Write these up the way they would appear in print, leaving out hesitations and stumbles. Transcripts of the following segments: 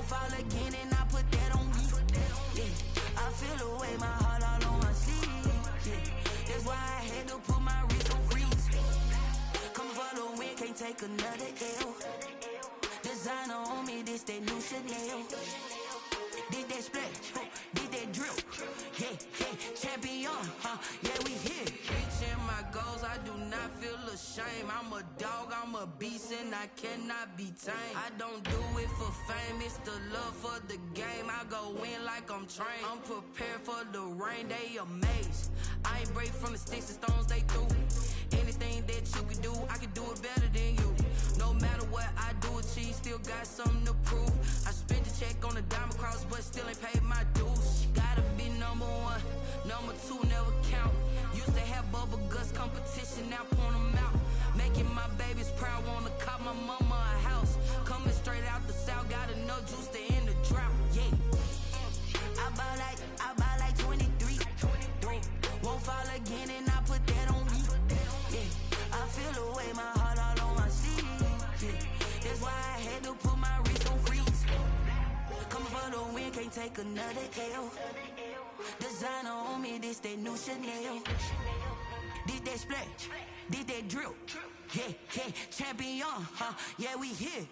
Won't fall again and I put that on me. Yeah, I feel the way, my heart all on my sleeve. Yeah, that's why I had to put my wrist on freeze. Coming for the win, can't take another L. Designer on me, this that new Chanel. Did that splash, did that drill. Yeah, champion, yeah, we here. Reaching my goals, I do not feel ashamed. I'm a dog, I'm a beast, and I cannot be tamed. I don't do it for fame, it's the love for the game. I go in like I'm trained. I'm prepared for the rain, they amazed. I ain't break from the sticks and stones they threw. Anything that you can do, I can do it better than you. No matter what I do, achieve, still got something to prove. I spent the check on the diamond cross, but still ain't paid my dues. Gotta be number one, number two never count. Used to have bubble guts competition, now point them out. Making my babies proud, wanna cop my mama a house. Coming straight out the south, got enough juice to end the drought. Yeah, I buy like 23. Won't fall again and I put that on me. Yeah, I feel the way, my heart all on my sleeve. Yeah, that's why I had to put my wrist on freeze. Coming for the win, can't take another L. Designer on me, this that new Chanel. Did that splash, did that drill. Yeah, champion, yeah, we here.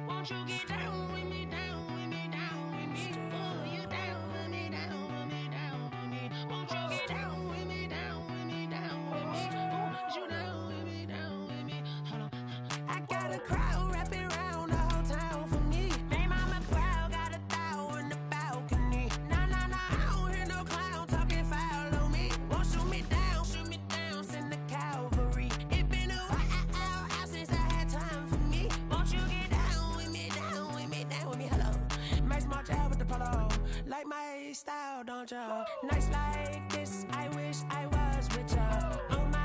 Won't you get down with me, down with me, down with me? Oh, you down with me, down with me, down with me. Won't you get down with me, down with me, down with me? Oh, you down with me, down with me? Hold on. I got a crowd wrapping around the whole town for me. They mama proud, got a thou in the balcony. Nah, nah, nah, I don't hear no clown talking foul on me. Won't shoot me down, send the cavalry. It been a while since I had time for me. Won't you get down with me, down with me, down with me? Hello, Max March out with the polo. Like my style, don't you? Nights like this, I wish I was with ya. On my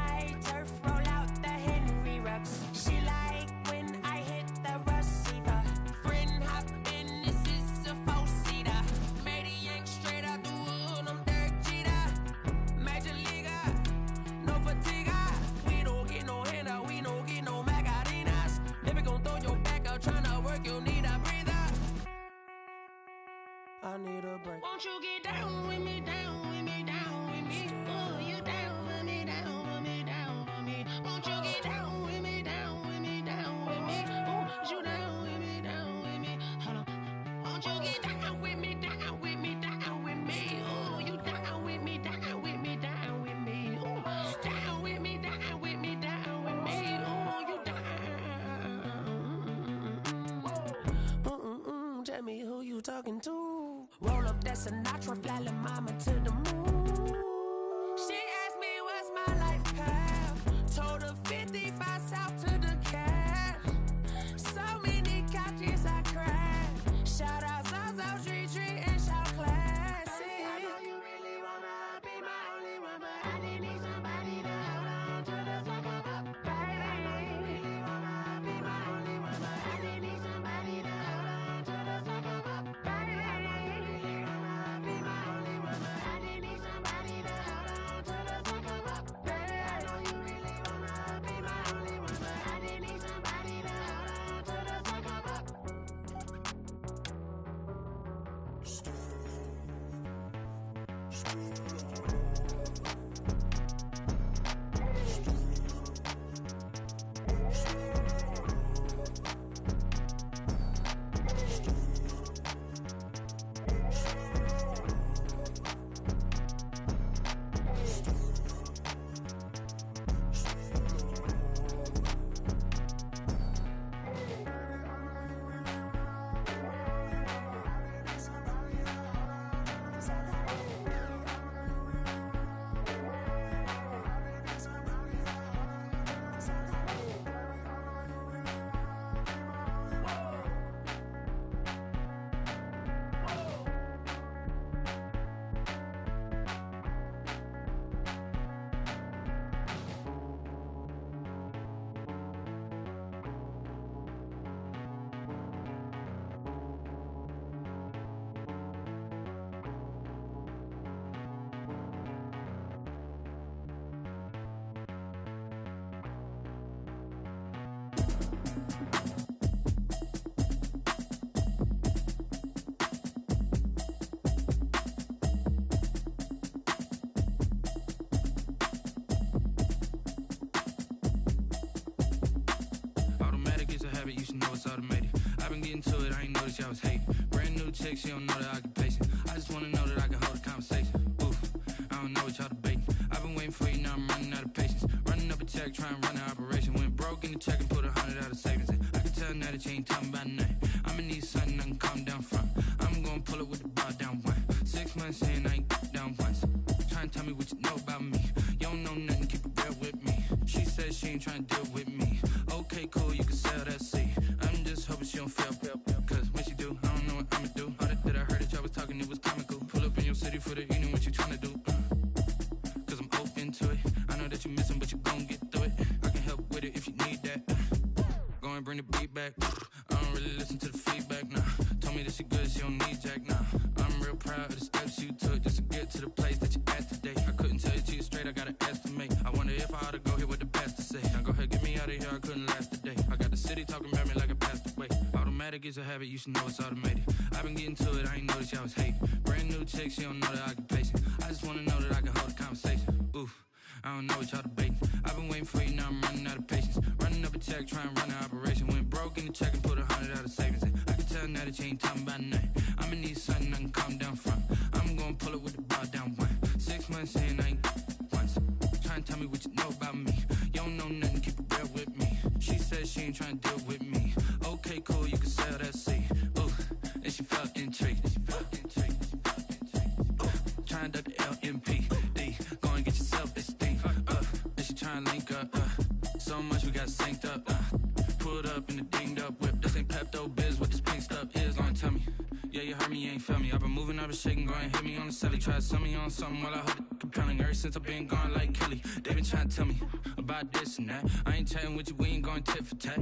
talking to. Roll up that Sinatra, fly la mama to the moon. She asked me what's my life path. Told her 55 south to the cat. So many couches I cried. Shout out South Street Tree and shout classic. I know you really wanna be my only one, but I didn't need somebody to hold on to the second up. Baby, I know you really wanna be my only one, but I didn't need somebody to hold on to the second up. Baby, I know you really wanna be my only one, but I didn't need somebody to hold on to the second up. Baby, I know you really wanna be my only one, but I didn't need somebody to hold on to the second up. Automatic is a habit, you should know it's automated. I've been getting to it, I ain't noticed y'all was hating. Brand new chick, she don't know the occupation. I just wanna know that I can hold a conversation. Oof, I don't know what y'all debating. I've been waiting for you, now I'm running out of patience. Running up a check, trying to run an operation. Went broke in the check and put 100 out of savings in. I can tell now that you ain't talking about nothing. I'ma need something I can calm down from. I'm gonna pull it with the bar down one. 6 months in, I ain't down once. Trying to tell me what you know about me. You don't know nothing, keep it real with me. She said she ain't trying to deal with me. Okay, cool, you can sell that seed. I'm just hoping she don't fail. Cause when she do, I don't know what I'ma do. All that I heard that y'all was talking, it was comical. Pull up in your city for the evening, what you tryna do? Cause I'm open to it. I know that you missing, but you gon' get through it. I can help with it if you need that. Go and bring the beat back. I don't really listen to the feedback, nah. Told me that she good, she don't need jack, nah. I'm real proud of the steps you took just to get to the place that you at today. I couldn't tell you to you straight, I gotta estimate. I wonder if I ought to go here with the pastor say. Now go ahead, get me out of here, I couldn't last a day. I got the city talking about me like I passed away. Automatic is a habit, you should know it's automated. I've been getting to it, I ain't noticed y'all was hating. Brand new chick, she don't know the occupation. I just wanna know that I can hold a conversation. Oof, I don't know what y'all debating. I've been waiting for you, now I'm running out of patience. Running up a check, trying to run an operation. Went broke in the check and put 100 out of savings in. I can tell now that you ain't talking about nothing. I'ma need something I can calm down from. I'm gonna pull it with the bar down one. 6 months in, I ain't once. Trying to tell me what you know about me. You don't know nothing, keep it real with me. She said she ain't trying to deal with me. Okay, cool, you can sell that seed. Ooh, and she felt intrigued. Trying to duck the LMPD. Go and get your self-esteem. And she trying to link up. So much we got synced up. Pulled up in the dinged up whip. This ain't Pepto-Biz, what this pink stuff is. Long tell me. Yeah, you heard me, you ain't felt me. I've been moving, I've been shaking, go and hit me on the celly. Try to sell me on something while I hold it compelling. Ever since I've been gone like Kelly, they been trying to tell me about this and that. I ain't chatting with you, we ain't going tit for tat.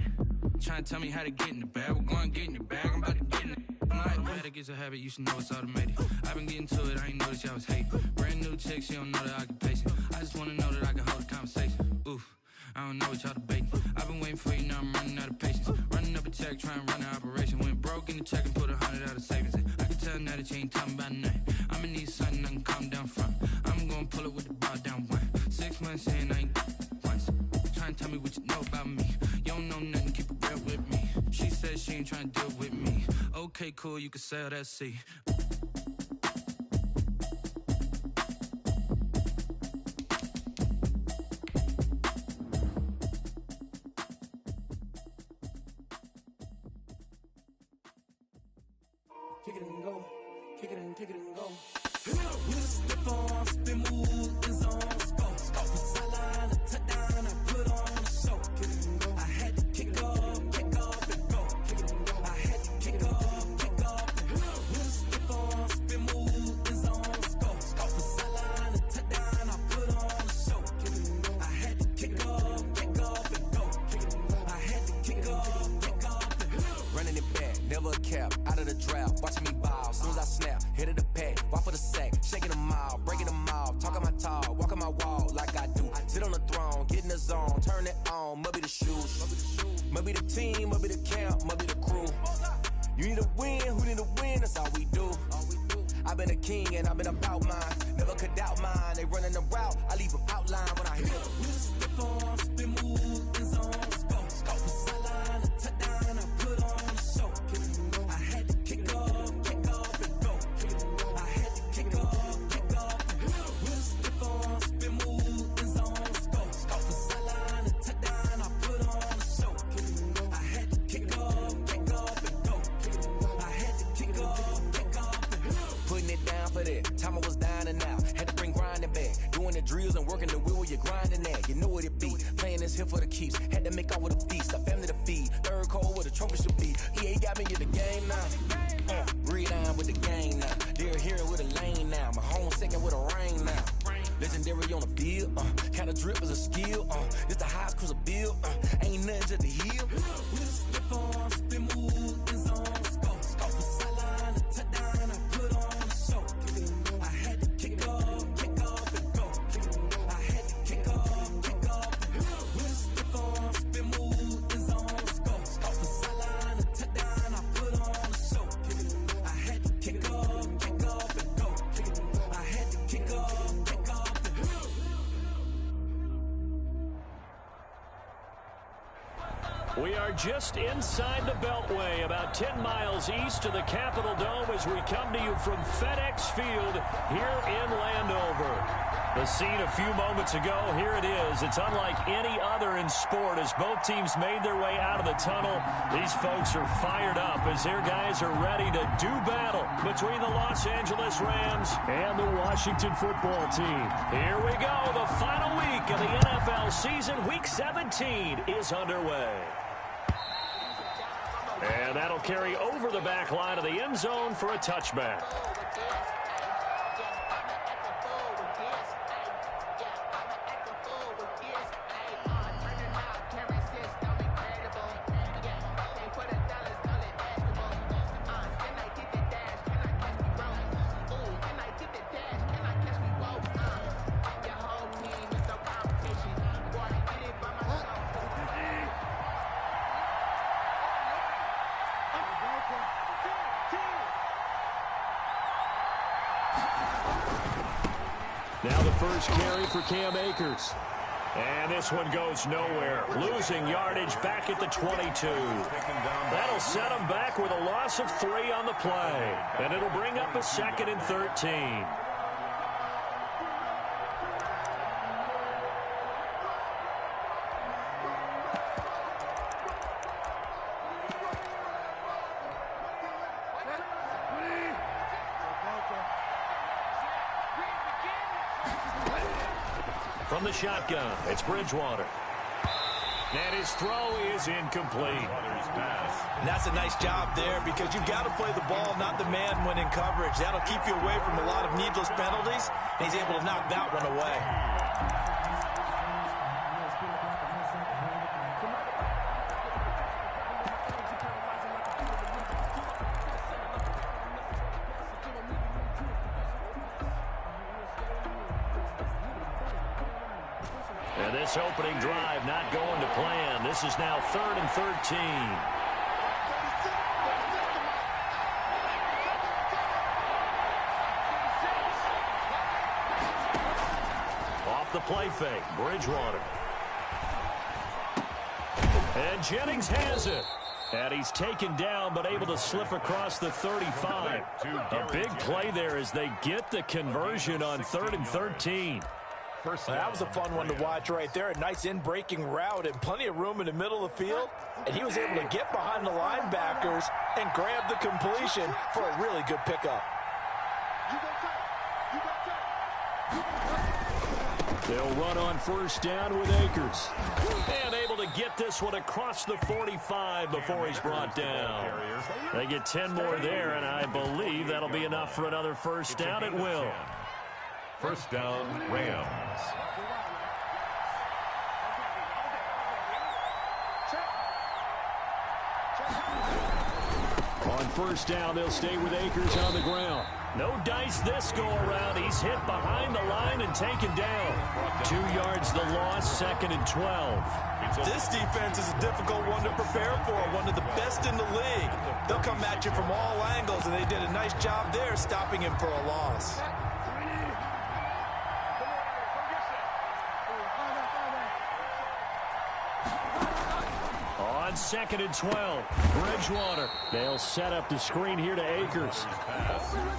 Trying to tell me how to get in the bag, we're going to get in the bag, I'm about to get in it. Automatic is a habit, you should know it's automated. I've been getting to it, I ain't noticed y'all was hating. Brand new chick, she don't know the occupation. I just wanna know that I can hold a conversation. Oof, I don't know what y'all debating. I've been waiting for you, now I'm running out of patience. Running up a check, trying to run an operation. Went broke in the check and put 100 out of savings in. I can tell now that you ain't talking about nothing. I'ma need something I can calm down from. I'm gonna pull it with the bar down one. 6 months in, I ain't once. Trying to tell me what you know about me. You don't know nothing, keep it real with me. She said she ain't trying to deal with me. Okay, cool, you can sell that seed. kick it and go. Kick it and go. With a stiff arm, spin move, in zone, scope. From sideline to touchdown, I put on a show. Kick it and go. I had to kick off and go. Kick it and go. I had to kick off and go. With a stiff arm, spin move, in zone, scope. From sideline to touchdown, I put on a show. Kick it and go. I had to kick off and go. Kick it and go. I had to kick off and go. Running it back, never a cap, out of the draft, watching me ball, soon as I snap, hit of the pack, walk for the sack, shaking them all, breaking them off, talking my talk, walking my wall like I do, sit on the throne, get in the zone, turn it on, must be the shoes, must be the team, must be the camp, must be the crew, you need to win, who need to win, that's all we do, I've been a king and I've been about mine, never could doubt mine, they running the route, I leave them outline when I hit them. With a stiff arm, spin move, in zone, scope, from sideline to touchdown, I put on a show. Kick it and go. I had to kick off and go. Kick it and go. I had to kick off and go. With a stiff arm, spin move, in zone, scope, from sideline to touchdown, I put on a show. Kick it and go. I had to kick off and go. Kick it and go. I had to kick off and go. Putting it down for that, time I was down and out, had to bring grinding back, doing the drills and working the wheel where you're grinding at, you know what it be, playing this here for the keeps, had to make off with a feast, a family to feed, third cold where the trophy should be, EA got me in the game now, breathe on with the game now, they're here with a lane now, my home second with a rain now, legendary on the field, kind of drip is a skill, this the highest cruiser bill, ain't nothing just the heel. With a stiff arm, spin move, in zone, scope, from sideline to touchdown, I put on a show. Kick it and go. I had to kick off and go. Kick it and go. I had to kick off and go. With a stiff arm, spin move, in zone, scope, from sideline to touchdown, I put on a show. Kick it and go. I had to kick off and go. Kick it and go. I had to kick off and go. We are just inside the Beltway, about 10 miles east of the Capitol Dome as we come to you from FedEx Field here in Landover. The scene a few moments ago, here it is. It's unlike any other in sport as both teams made their way out of the tunnel. These folks are fired up as their guys are ready to do battle between the Los Angeles Rams and the Washington football team. Here we go. The final week of the NFL season, Week 17, is underway. And that'll carry over the back line of the end zone for a touchback. Now the first carry for Cam Akers. And this one goes nowhere. Losing yardage back at the 22. That'll set him back with a loss of 3 on the play. And it'll bring up a 2nd and 13. From the shotgun, it's Bridgewater. And his throw is incomplete. And that's a nice job there because you've got to play the ball, not the man when in coverage. That'll keep you away from a lot of needless penalties. And he's able to knock that one away. And this opening drive not going to plan. This is now 3rd and 13. Off the play fake, Bridgewater. And Jennings has it. And he's taken down but able to slip across the 35. A big play there as they get the conversion on 3rd and 13. That was a fun one to watch right there. A nice in-breaking route and plenty of room in the middle of the field. And he was able to get behind the linebackers and grab the completion for a really good pickup. They'll run on first down with Akers. And able to get this one across the 45 before he's brought down. They get 10 more there, and I believe that'll be enough for another first down. It will. First down, Rams. On first down, they'll stay with Akers on the ground. No dice this go-around. He's hit behind the line and taken down. 2 yards the loss, 2nd and 12. This defense is a difficult one to prepare for, one of the best in the league. They'll come at you from all angles, and they did a nice job there stopping him for a loss. On 2nd and 12, Bridgewater. They'll set up the screen here to Akers.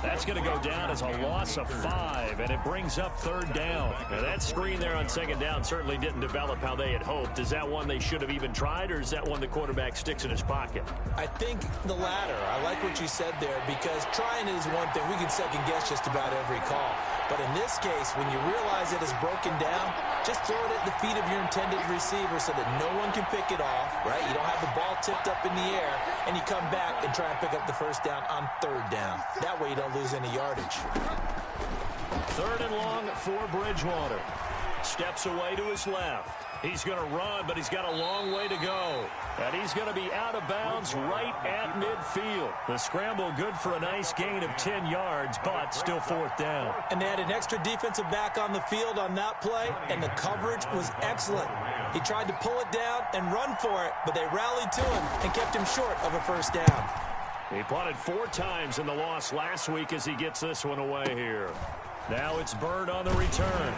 That's going to go down as a loss of 5, and it brings up 3rd down. Now, that screen there on 2nd down certainly didn't develop how they had hoped. Is that one they should have even tried, or is that one the quarterback sticks in his pocket? I think the latter. I like what you said there, because trying is one thing. We can second-guess just about every call. But in this case, when you realize it is broken down, just throw it at the feet of your intended receiver so that no one can pick it off, right? You don't have the ball tipped up in the air, and you come back and try and pick up the first down on 3rd down. That way you don't lose any yardage. 3rd and long for Bridgewater. Steps away to his left. He's going to run, but he's got a long way to go. And he's going to be out of bounds right at midfield. The scramble good for a nice gain of 10 yards, but still 4th down. And they had an extra defensive back on the field on that play, and the coverage was excellent. He tried to pull it down and run for it, but they rallied to him and kept him short of a first down. He punted 4 times in the loss last week as he gets this one away here. Now it's Bird on the return.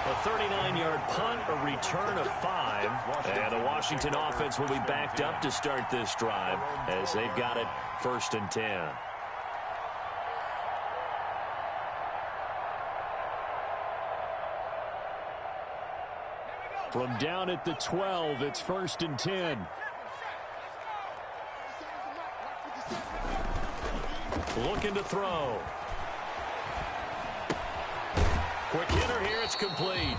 A 39-yard punt, a return of 5. And the Washington offense will be backed up to start this drive as they've got it 1st and 10. From down at the 12, it's 1st and 10. Looking to throw. Quick hitter here, it's complete.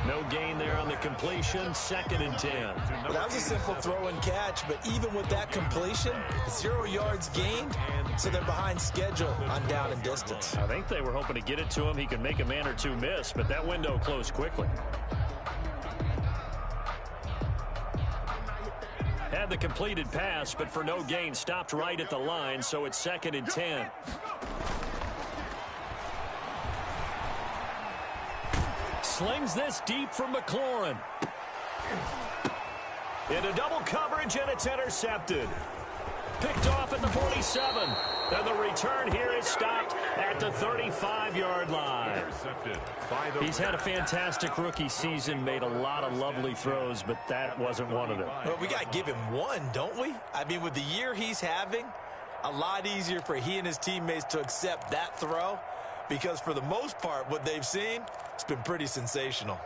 No gain there on the completion, 2nd and 10. Well, that was a simple throw and catch, but even with that completion, 0 yards gained, so they're behind schedule on down and distance. I think they were hoping to get it to him. He could make a man or two miss, but that window closed quickly. Had the completed pass, but for no gain, stopped right at the line, so it's 2nd and 10. Slings this deep from McLaurin. Into double coverage, and it's intercepted. Picked off at the 47. And the return here is stopped at the 35-yard line. He's had a fantastic rookie season, made a lot of lovely throws, but that wasn't one of them. Well, we got to give him one, don't we? I mean, with the year he's having, a lot easier for he and his teammates to accept that throw, because for the most part, what they've seen, it's been pretty sensational.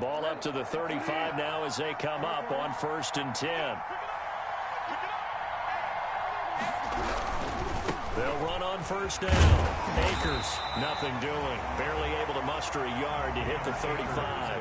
Ball up to the 35 now as they come up on 1st and 10. They'll run on first down. Akers, nothing doing. Barely able to muster a yard to hit the 35.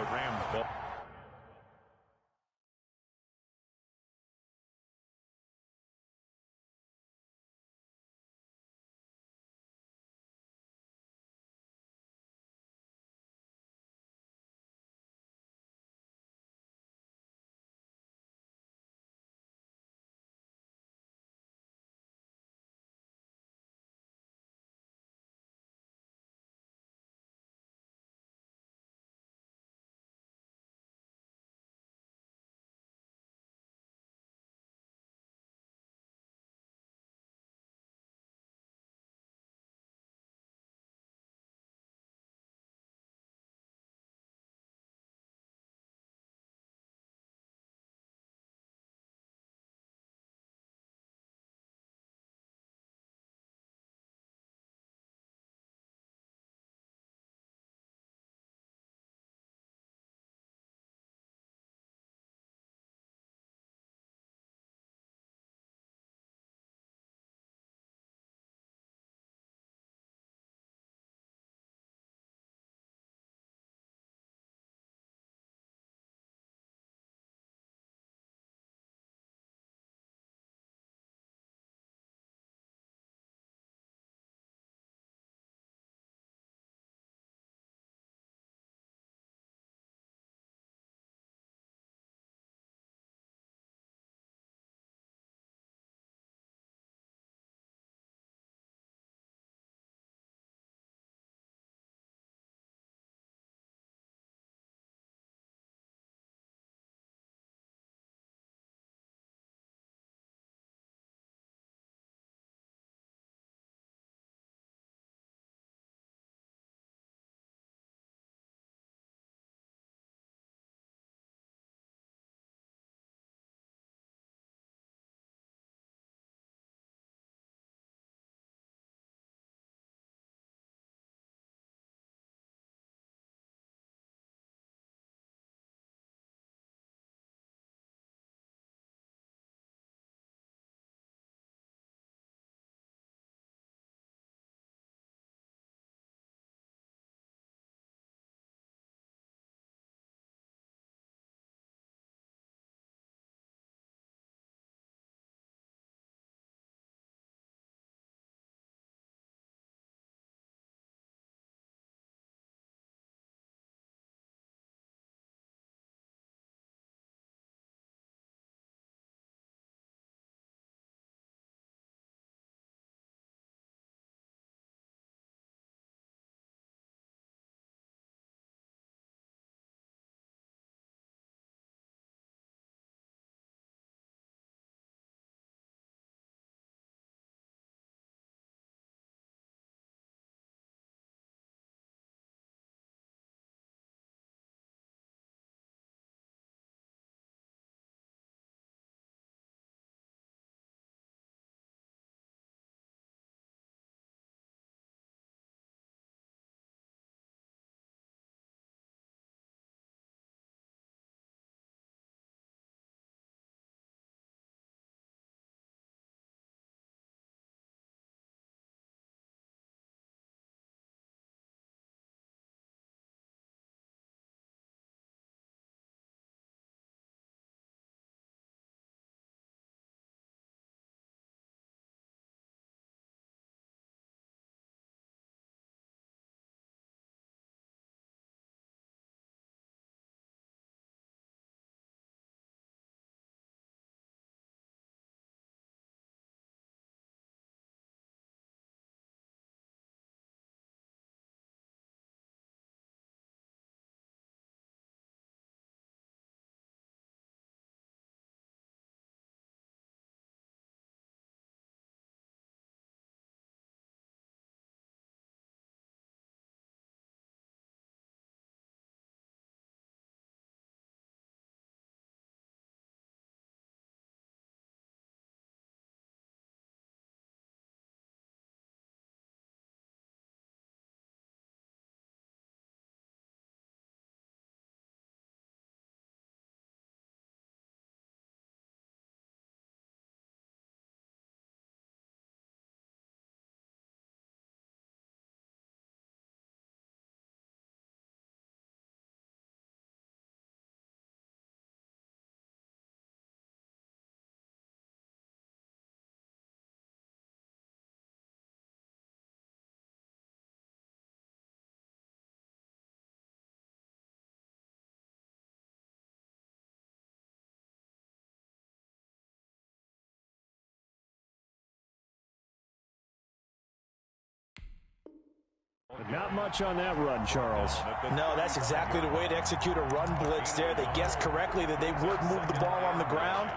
Not much on that run, Charles. No, that's exactly the way to execute a run blitz there. They guessed correctly that they would move the ball on the ground,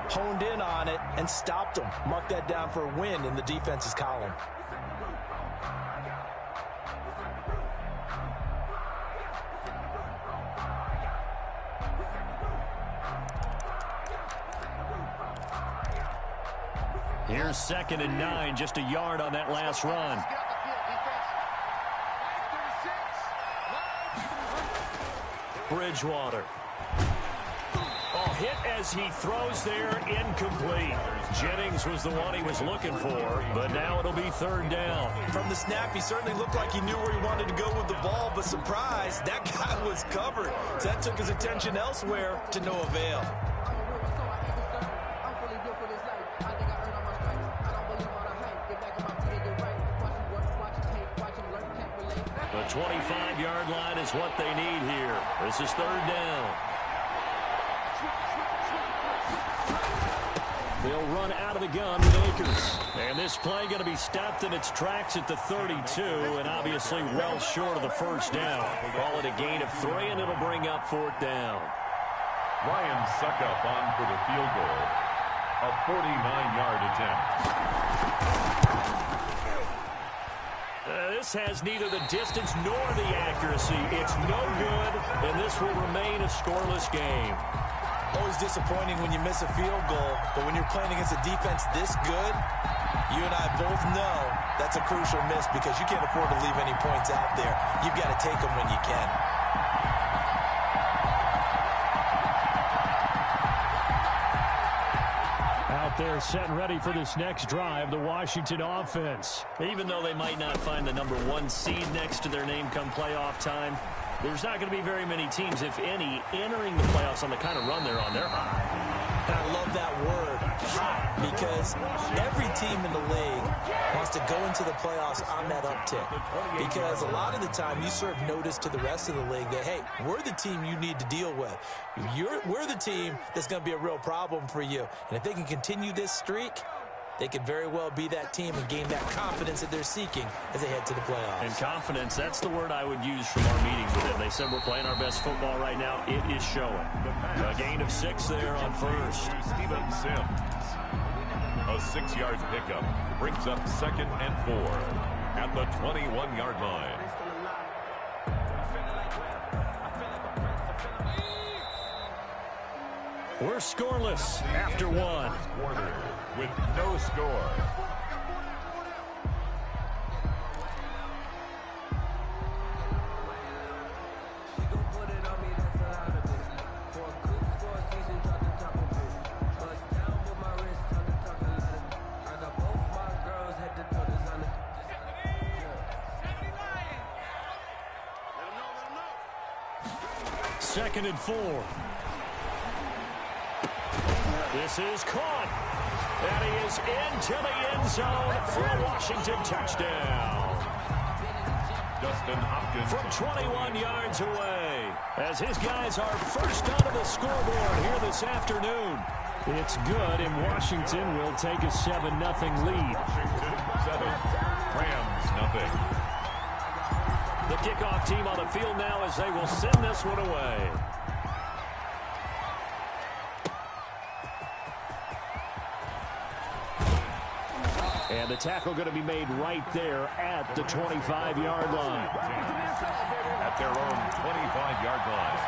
honed in on it, and stopped them. Mark that down for a win in the defense's column. Here's 2nd and 9, just a yard on that last run. Bridgewater. Oh, hit as he throws there, incomplete. Jennings was the one he was looking for, but now it'll be 3rd down. From the snap, he certainly looked like he knew where he wanted to go with the ball, but surprise, that guy was covered. So that took his attention elsewhere to no avail. The 25-yard line is what they need here. This is 3rd down. They'll run out of the gun with Akers. And this play going to be stopped in its tracks at the 32, and obviously well short of the 1st down. Call it a gain of 3, and it'll bring up 4th down. Ryan Suckup on for the field goal. A 49-yard attempt. This has neither the distance nor the accuracy. It's no good, and this will remain a scoreless game. Always disappointing when you miss a field goal, but when you're playing against a defense this good, you and I both know that's a crucial miss because you can't afford to leave any points out there. You've got to take them when you can. Out there set and ready for this next drive, the Washington offense. Even though they might not find the number 1 seed next to their name come playoff time, there's not going to be very many teams, if any, entering the playoffs on the kind of run they're on. They're hot. And I love that word, hot, because every team in the league wants to go into the playoffs on that uptick. Because a lot of the time you serve notice to the rest of the league that, hey, we're the team you need to deal with. We're the team that's going to be a real problem for you. And if they can continue this streak, they could very well be that team and gain that confidence that they're seeking as they head to the playoffs. And confidence, that's the word I would use from our meetings with them. They said we're playing our best football right now. It is showing. A gain of 6 there on 1st. Steven Sims. A 6-yard pickup brings up 2nd and 4 at the 21-yard line. We're scoreless after 1. Quarter with no score. Second and 4. This is caught. And he is into the end zone for a Washington touchdown. Justin Hopkins from 21 yards away. As his guys are first onto the scoreboard here this afternoon. It's good, and Washington will take a 7-0 lead. Washington 7, Rams nothing. The kickoff team on the field now as they will send this one away. And the tackle going to be made right there at the 25-yard line. At their own 25-yard line.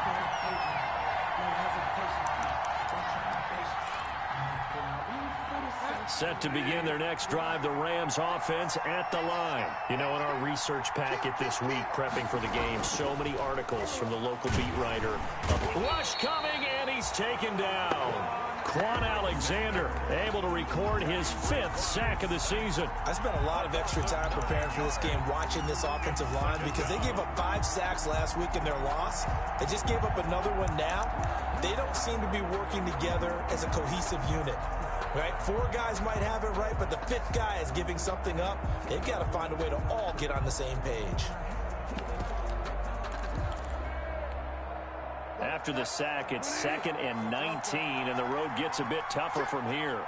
Set to begin their next drive, the Rams offense at the line. You know, in our research packet this week, prepping for the game, so many articles from the local beat writer. A rush coming, and he's taken down. Quan Alexander able to record his 5th sack of the season. I spent a lot of extra time preparing for this game, watching this offensive line, because they gave up 5 sacks last week in their loss. They just gave up another one now. They don't seem to be working together as a cohesive unit. Right? 4 guys might have it right, but the 5th guy is giving something up. They've got to find a way to all get on the same page. After the sack, it's 2nd and 19, and the road gets a bit tougher from here.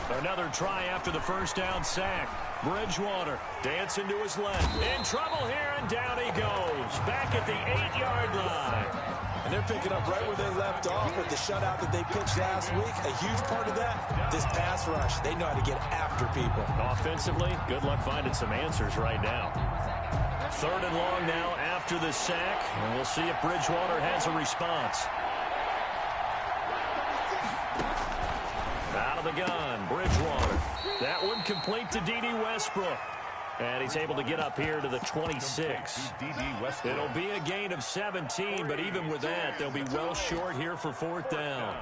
Another try after the first down sack. Bridgewater dancing to his left. In trouble here, and down he goes. Back at the 8-yard line. And they're picking up right where they left off with the shutout that they pitched last week. A huge part of that, this pass rush. They know how to get after people. Offensively, good luck finding some answers right now. 3rd and long now after the sack. And we'll see if Bridgewater has a response. Out of the gun, Bridgewater. That one complete to D.D. Westbrook. And he's able to get up here to the 26. It'll be a gain of 17, but even with that, they'll be well short here for 4th down.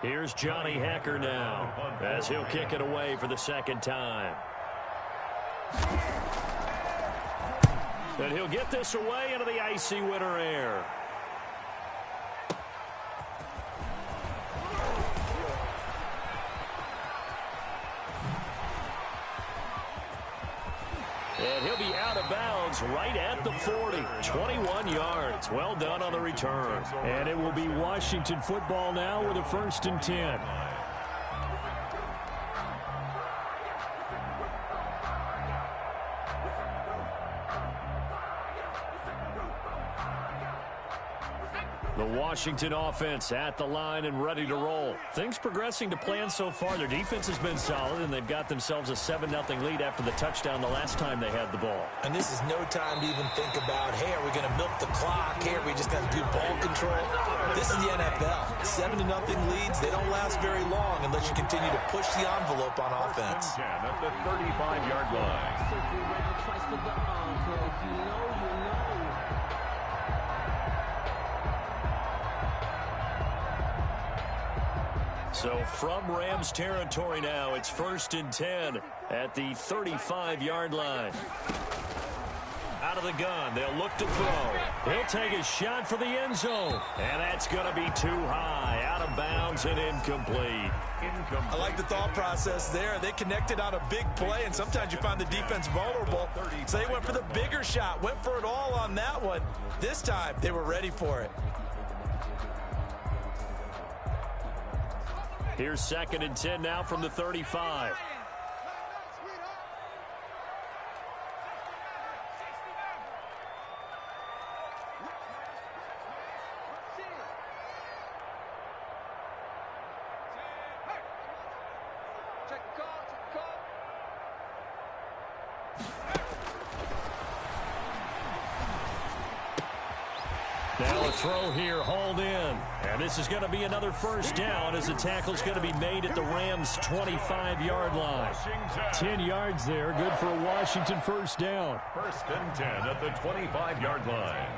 Here's Johnny Hekker now, as he'll kick it away for the 2nd time. And he'll get this away into the icy winter air. And he'll be out of bounds right at the 40. 21 yards. Well done on the return. And it will be Washington football now with a 1st and 10. The Washington offense at the line and ready to roll. Things progressing to plan so far. Their defense has been solid, and they've got themselves a 7-0 lead after the touchdown the last time they had the ball. And this is no time to even think about, hey, are we going to milk the clock? Hey, are we just going to do ball control? This is the NFL. 7-0 leads, they don't last very long unless you continue to push the envelope on offense. At the 35-yard line. So from Rams territory now, it's 1st and 10 at the 35-yard line. Out of the gun, they'll look to throw. He'll take a shot for the end zone. And that's going to be too high. Out of bounds and incomplete. I like the thought process there. They connected on a big play, and sometimes you find the defense vulnerable. So they went for the bigger shot, went for it all on that one. This time, they were ready for it. Here's 2nd and 10 now from the 35. Now a throw here, hauled in. And this is going to be another 1st down as the tackle's going to be made at the Rams' 25-yard line. 10 yards there, good for a Washington 1st down. 1st and 10 at the 25-yard line.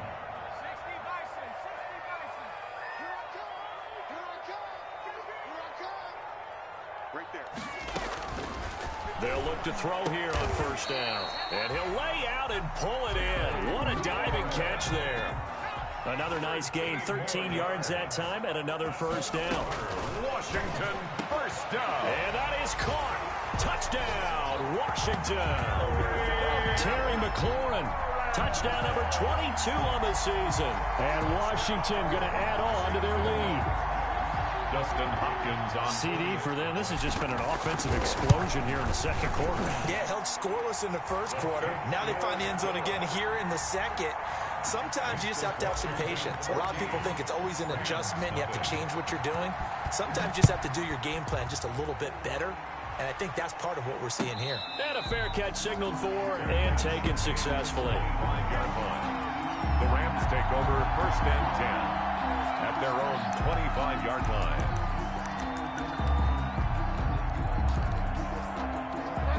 They'll look to throw here on 1st down. And he'll lay out and pull it in. What a diving catch there. Another nice gain, 13 yards that time, and another 1st down. Washington, 1st down. And that is caught. Touchdown, Washington. Terry McLaurin, touchdown number 22 on the season. And Washington going to add on to their lead. Dustin Hopkins on CD for them. This has just been an offensive explosion here in the 2nd quarter. Yeah, held scoreless in the 1st quarter. Now they find the end zone again here in the 2nd. Sometimes you just have to have some patience. A lot of people think it's always an adjustment. You have to change what you're doing. Sometimes you just have to do your game plan just a little bit better. And I think that's part of what we're seeing here. And a fair catch signaled for and taken successfully. 5-yard line. The Rams take over 1st and 10 at their own 25-yard line.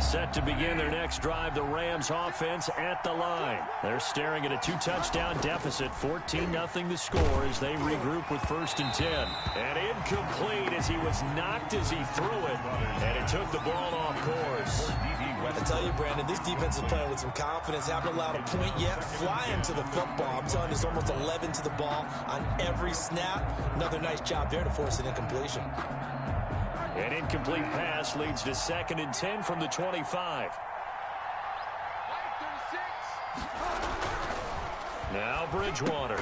Set to begin their next drive, the Rams offense at the line. They're staring at a 2-touchdown deficit, 14-0 the score as they regroup with 1st and 10. And incomplete as he was knocked as he threw it, and it took the ball off course. I tell you, Brandon, this defense is playing with some confidence. Haven't allowed a point yet. Flying to the football. I'm telling you, there's almost 11 to the ball on every snap. Another nice job there to force an incompletion. An incomplete pass leads to 2nd and 10 from the 25. Now Bridgewater.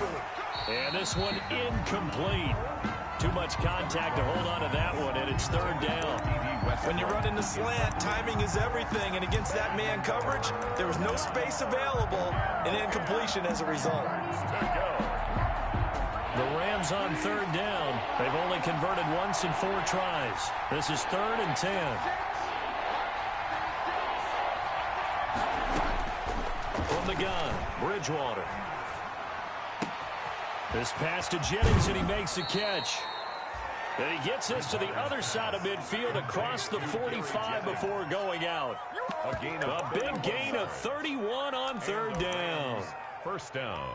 And this one incomplete. Too much contact to hold on to that one, and it's third down. When you run in the slant, timing is everything, and against that man coverage, there was no space available, and incompletion as a result. The Rams on third down. They've only converted once in 4 tries. This is 3rd and 10. From the gun, Bridgewater. This pass to Jennings, and he makes the catch. And he gets this to the other side of midfield across the 45 before going out. A big gain of 31 on third down. First down.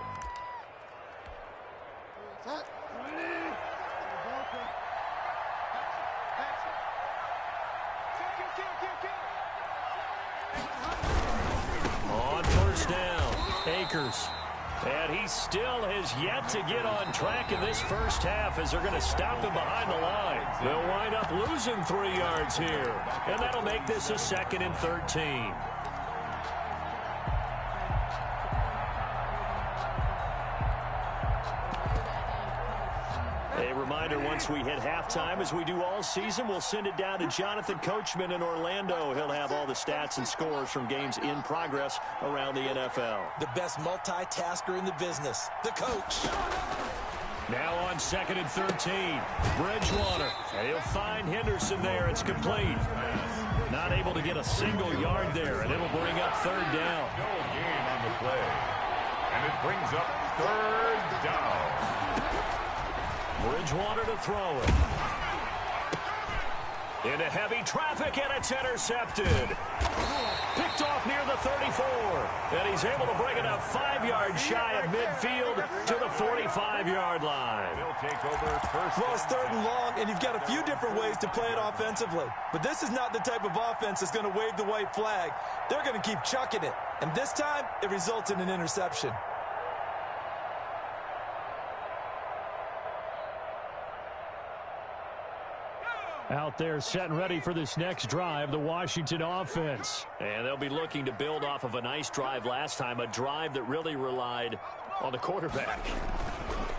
On first down, Akers. And he still has yet to get on track in this first half as they're going to stop him behind the line. They'll wind up losing 3 yards here. And that'll make this a 2nd and 13. A reminder, once we hit halftime, as we do all season, we'll send it down to Jonathan Coachman in Orlando. He'll have all the stats and scores from games in progress around the NFL. The best multitasker in the business, the coach. Now on 2nd and 13, Bridgewater. And he'll find Henderson there. It's complete. Not able to get a single yard there, and it'll bring up third down. No gain on the play. And it brings up third down. Bridgewater to throw it. Into heavy traffic, and it's intercepted. Picked off near the 34. And he's able to bring it up 5 yards shy of midfield to the 45-yard line. He'll take over first. Well, it's 3rd and long, and you've got a few different ways to play it offensively. But this is not the type of offense that's going to wave the white flag. They're going to keep chucking it. And this time, it results in an interception. Out there set and ready for this next drive, the Washington offense. And they'll be looking to build off of a nice drive last time, a drive that really relied on the quarterback.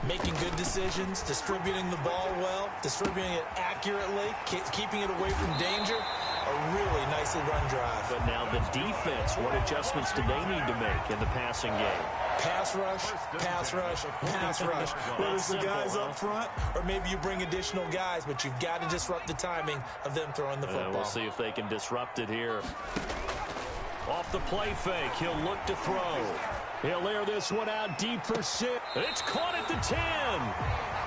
Making good decisions, distributing the ball well, distributing it accurately, keeping it away from danger. A really nicely run drive. But now the defense, what adjustments do they need to make in the passing game? Pass rush, pass rush, pass rush. Whether it's the guys up front or maybe you bring additional guys, but you've got to disrupt the timing of them throwing the football. We'll see if they can disrupt it here. Off the play fake, he'll look to throw. He'll air this one out deep for 6. It's caught at the 10.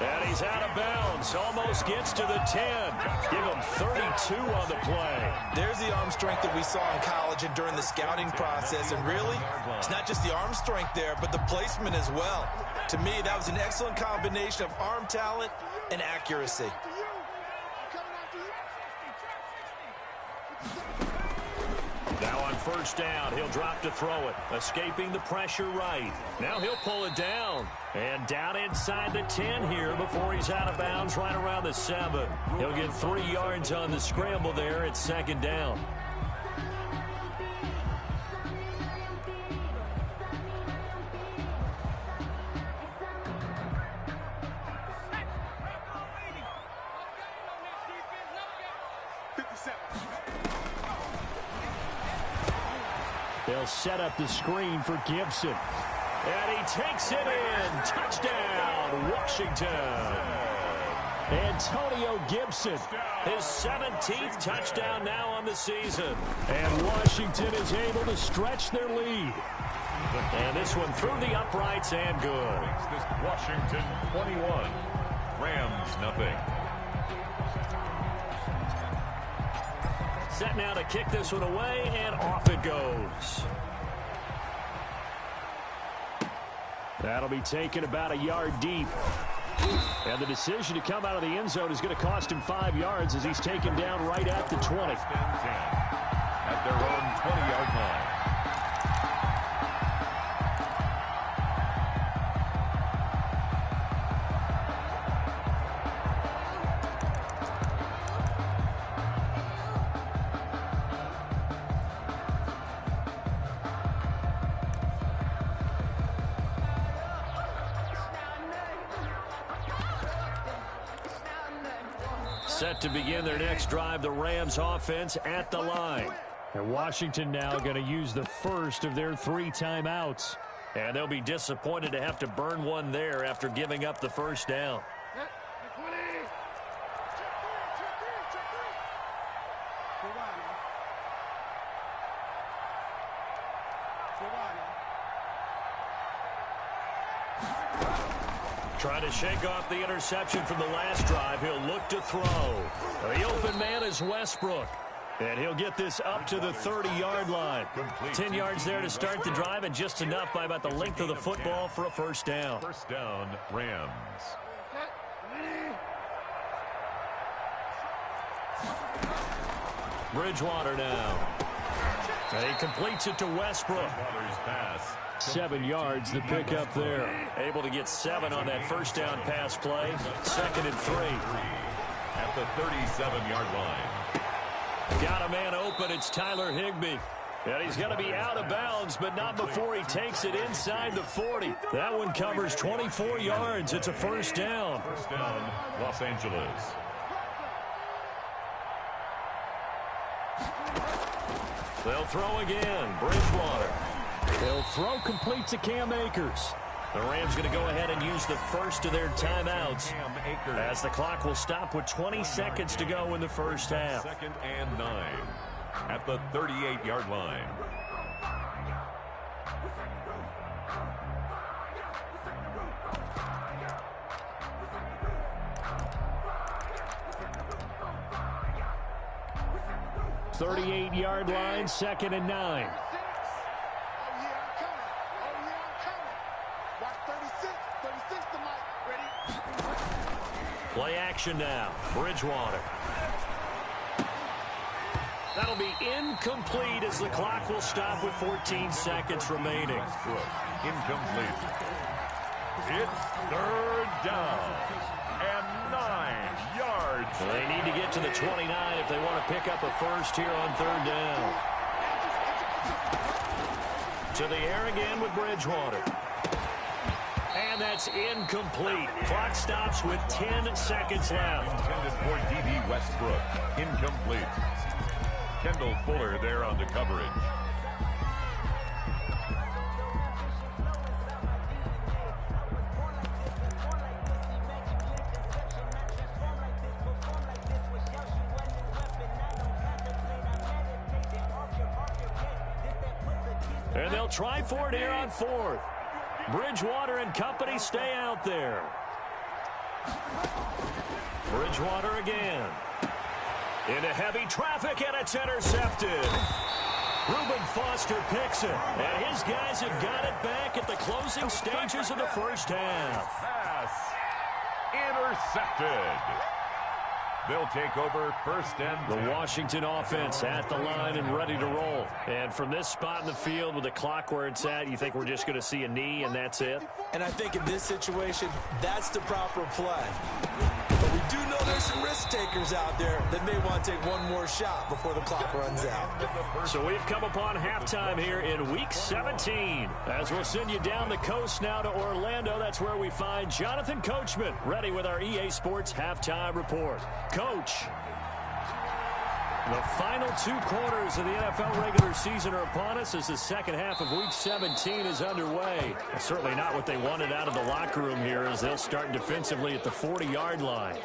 And he's out of bounds. Almost gets to the 10. Give him 32 on the play. There's the arm strength that we saw in college and during the scouting process. And really, it's not just the arm strength there, but the placement as well. To me, that was an excellent combination of arm talent and accuracy. Now on first down, he'll drop to throw it. Escaping the pressure right. Now he'll pull it down. And down inside the 10 here before he's out of bounds right around the 7. He'll get 3 yards on the scramble there at 2nd down. They'll set up the screen for Gibson. And he takes it in. Touchdown, Washington. Antonio Gibson, his 17th touchdown now on the season. And Washington is able to stretch their lead. And this one through the uprights and good. Makes this Washington 21. Rams nothing. Set now to kick this one away, and off it goes. That'll be taken about a yard deep. And the decision to come out of the end zone is going to cost him 5 yards as he's taken down right at the 20. At their own 20-yard line. Set to begin their next drive, the Rams offense at the line. And Washington now going to use the first of their 3 timeouts. And they'll be disappointed to have to burn one there after giving up the first down. Trying to shake off the interception from the last drive. He'll look to throw. The open man is Westbrook. And he'll get this up to the 30-yard line. 10 yards there to start the drive, and just enough by about the length of the football for a first down. First down, Rams. Bridgewater now. And he completes it to Westbrook. 7 yards the pick up there. Able to get 7 on that first down pass play. 2nd and 3. At the 37-yard line. Got a man open. It's Tyler Higbee. And he's going to be out of bounds, but not before he takes it inside the 40. That one covers 24 yards. It's a first down. First down, Los Angeles. They'll throw again. Bridgewater. They'll throw complete to Cam Akers. The Rams going to go ahead and use the first of their timeouts as the clock will stop with 20 seconds to go in the first half. 2nd and 9 at the 38-yard line. Thirty-eight-yard line, 2nd and 9. Play action now. Bridgewater. That'll be incomplete as the clock will stop with 14 seconds remaining. Incomplete. It's 3rd down and 9 yards. They need to get to the 29 if they want to pick up a first here on 3rd down. To the air again with Bridgewater. And that's incomplete. Clock stops with 10 seconds left. Intended for D.B. Westbrook. Incomplete. Kendall Fuller there on the coverage. And they'll try for it here on 4th. Bridgewater and company stay out there. Bridgewater again. Into heavy traffic, and it's intercepted. Reuben Foster picks it, and his guys have got it back at the closing stages of the first half. Pass intercepted. They'll take over 1st and 10. The Washington offense at the line and ready to roll. And from this spot in the field with the clock where it's at, you think we're just going to see a knee and that's it? And I think in this situation, that's the proper play. But we do know there's some risk takers out there that may want to take one more shot before the clock runs out. So we've come upon halftime here in Week 17. As we'll send you down the coast now to Orlando, that's where we find Jonathan Coachman ready with our EA Sports Halftime Report. Coach, the final 2 quarters of the NFL regular season are upon us as the second half of Week 17 is underway. And certainly not what they wanted out of the locker room here as they'll start defensively at the 40-yard line.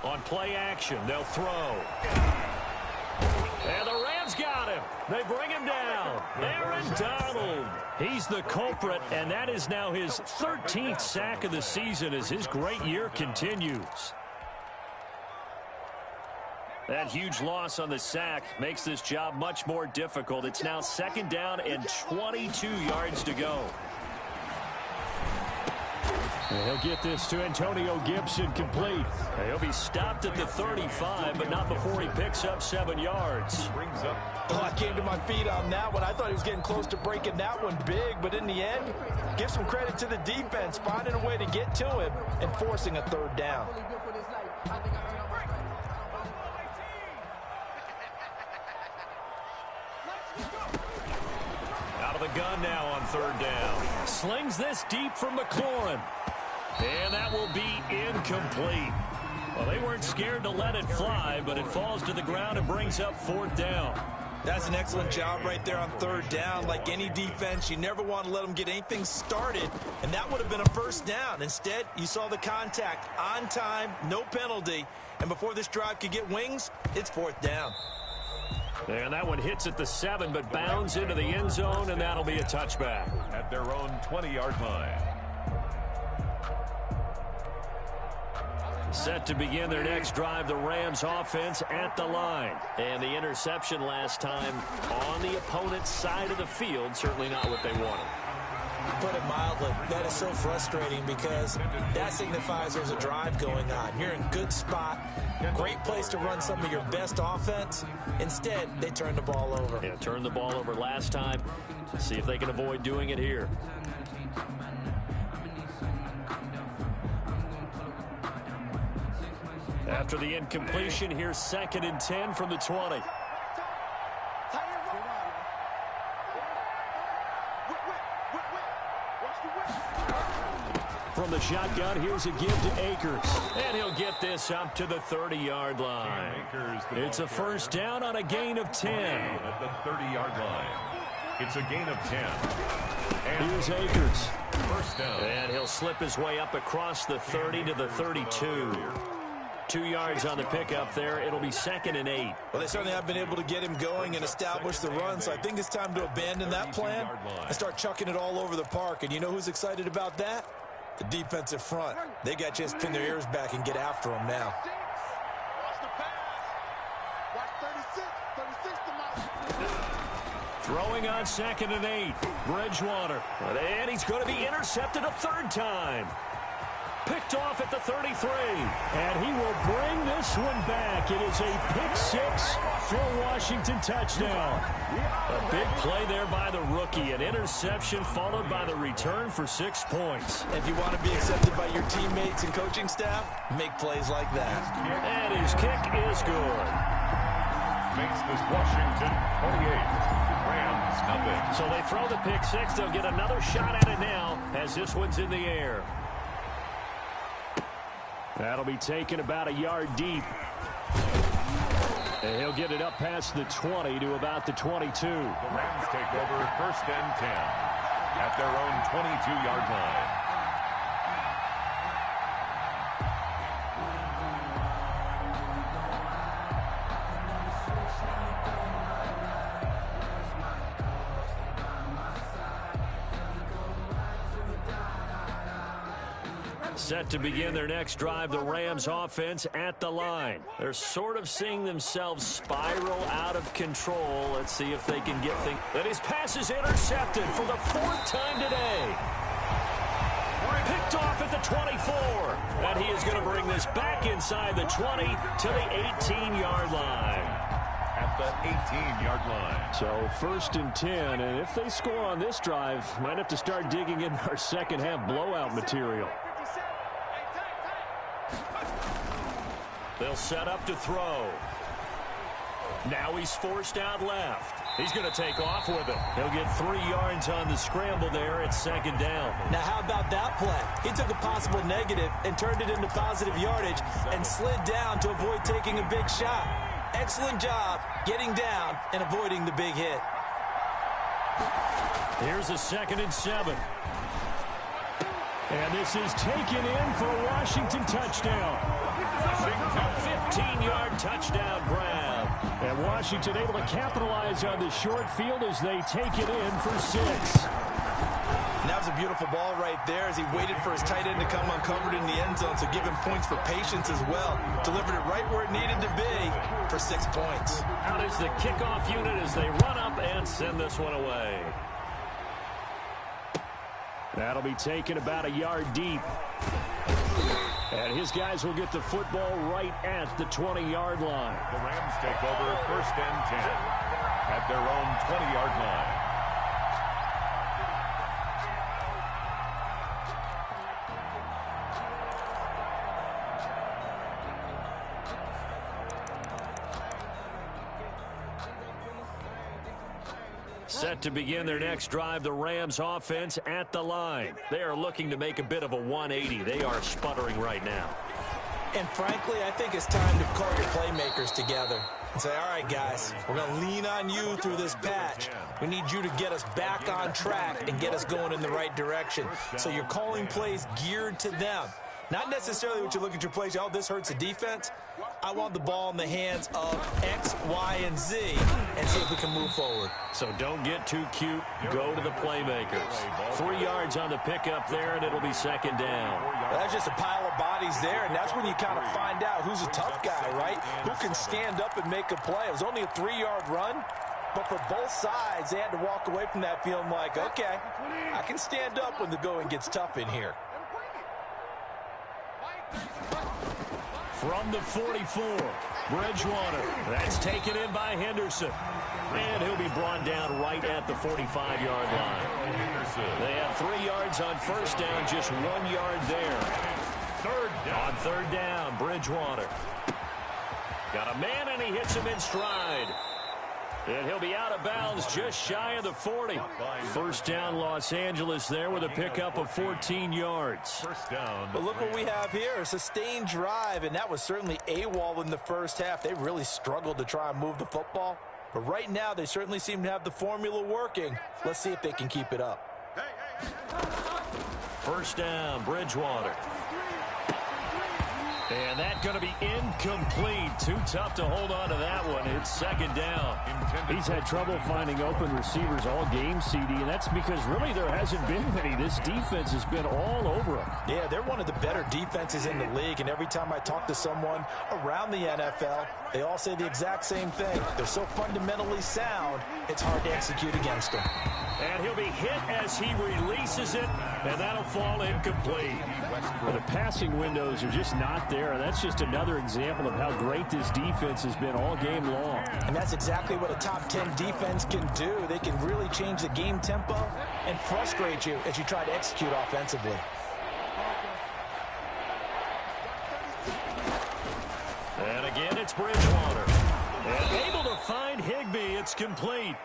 On play action, they'll throw. And the Rams got him. They bring him down. Aaron Donald. He's the culprit, and that is now his 13th sack of the season as his great year continues. That huge loss on the sack makes this job much more difficult. It's now 2nd down and 22 yards to go. And he'll get this to Antonio Gibson complete. And he'll be stopped at the 35, but not before he picks up 7 yards. Oh, I came to my feet on that one. I thought he was getting close to breaking that one big, but in the end, give some credit to the defense, finding a way to get to him and forcing a 3rd down. Out of the gun now on 3rd down. Slings this deep from McLaurin. And that will be incomplete. Well, they weren't scared to let it fly, but it falls to the ground and brings up 4th down. That's an excellent job right there on 3rd down. Like any defense, you never want to let them get anything started, and that would have been a 1st down. Instead, you saw the contact on time, no penalty, and before this drive could get wings, it's 4th down. And that one hits at the 7, but bounds into the end zone, and that'll be a touchback. At their own 20-yard line. Set to begin their next drive, the Rams offense at the line. And the interception last time on the opponent's side of the field, certainly not what they wanted. Put it mildly, that is so frustrating because that signifies there's a drive going on. You're in good spot, great place to run some of your best offense. Instead, they turn the ball over. Yeah, turned the ball over last time. See if they can avoid doing it here. After the incompletion, here's 2nd and 10 from the 20. From the shotgun, here's a give to Akers. And he'll get this up to the 30-yard line. It's a 1st down on a gain of 10. At the 30-yard line. It's a gain of 10. And here's Akers. 1st down. And he'll slip his way up across the 30 to the 32. 2 yards on the pickup there. It'll be 2nd and 8. Well, they certainly have been able to get him going and establish the run, so I think it's time to abandon that plan and start chucking it all over the park. And you know who's excited about that? The defensive front. They got just pin their ears back and get after him now. Throwing on 2nd and 8. Bridgewater. And he's going to be intercepted a 3rd time. Picked off at the 33. And he will bring this one back. It is a pick-6 for a Washington touchdown. A big play there by the rookie. An interception followed by the return for 6 points. If you want to be accepted by your teammates and coaching staff, make plays like that. And his kick is good. Makes this Washington 28. Rams nothing. So they throw the pick-6. They'll get another shot at it now as this one's in the air. That'll be taken about a yard deep. And he'll get it up past the 20 to about the 22. The Rams take over 1st and 10 at their own 22-yard line. Set to begin their next drive, the Rams offense at the line. They're sort of seeing themselves spiral out of control. Let's see if they can get things. And his pass is intercepted for the 4th time today. Picked off at the 24. And he is going to bring this back inside the 20 to the 18-yard line. At the 18-yard line. So 1st and 10, and if they score on this drive, might have to start digging in our second-half blowout material. They'll set up to throw. Now he's forced out left. He's going to take off with it. He'll get 3 yards on the scramble there at 2nd down. Now how about that play? He took a possible negative and turned it into positive yardage and slid down to avoid taking a big shot. Excellent job getting down and avoiding the big hit. Here's a 2nd and 7. And this is taken in for a Washington touchdown. A 15-yard touchdown grab. And Washington able to capitalize on the short field as they take it in for 6. And that was a beautiful ball right there as he waited for his tight end to come uncovered in the end zone, so give him points for patience as well. Delivered it right where it needed to be for 6 points. Out is the kickoff unit as they run up and send this one away. That'll be taken about a yard deep. And his guys will get the football right at the 20-yard line. The Rams take over 1st and 10 at their own 20-yard line. Set to begin their next drive, the Rams offense at the line. They are looking to make a bit of a 180. They are sputtering right now. And frankly, I think it's time to call your playmakers together and say, all right, guys, we're going to lean on you through this patch. We need you to get us back on track and get us going in the right direction. So you're calling plays geared to them. Not necessarily what you look at your plays, oh, this hurts the defense. I want the ball in the hands of X, Y, and Z and see if we can move forward. So don't get too cute. Go to the playmakers. 3 yards on the pickup there, and it'll be 2nd down. Well, that's just a pile of bodies there, and that's when you kind of find out who's a tough guy, right? Who can stand up and make a play. It was only a 3-yard run, but for both sides, they had to walk away from that feeling like, okay, I can stand up when the going gets tough in here. From the 44, Bridgewater. That's taken in by Henderson. And he'll be brought down right at the 45-yard line. They have 3 yards on 1st down, just 1 yard there. 3rd down. On 3rd down, Bridgewater. Got a man, and he hits him in stride. And he'll be out of bounds just shy of the 40. 1st down, Los Angeles there with a pickup of 14 yards. 1st down. But look what we have here, a sustained drive, and that was certainly AWOL in the first half. They really struggled to try and move the football. But right now, they certainly seem to have the formula working. Let's see if they can keep it up. 1st down, Bridgewater. And that's going to be incomplete. Too tough to hold on to that one. It's 2nd down. He's had trouble finding open receivers all game, CD, and that's because really there hasn't been many. This defense has been all over him. Yeah, they're one of the better defenses in the league, and every time I talk to someone around the NFL, they all say the exact same thing. They're so fundamentally sound, it's hard to execute against them. And he'll be hit as he releases it, and that'll fall incomplete. Well, the passing windows are just not there. That's just another example of how great this defense has been all game long. And that's exactly what a top 10 defense can do. They can really change the game tempo and frustrate you as you try to execute offensively. And again, it's Bridgewater. And able to find Higbee. It's complete.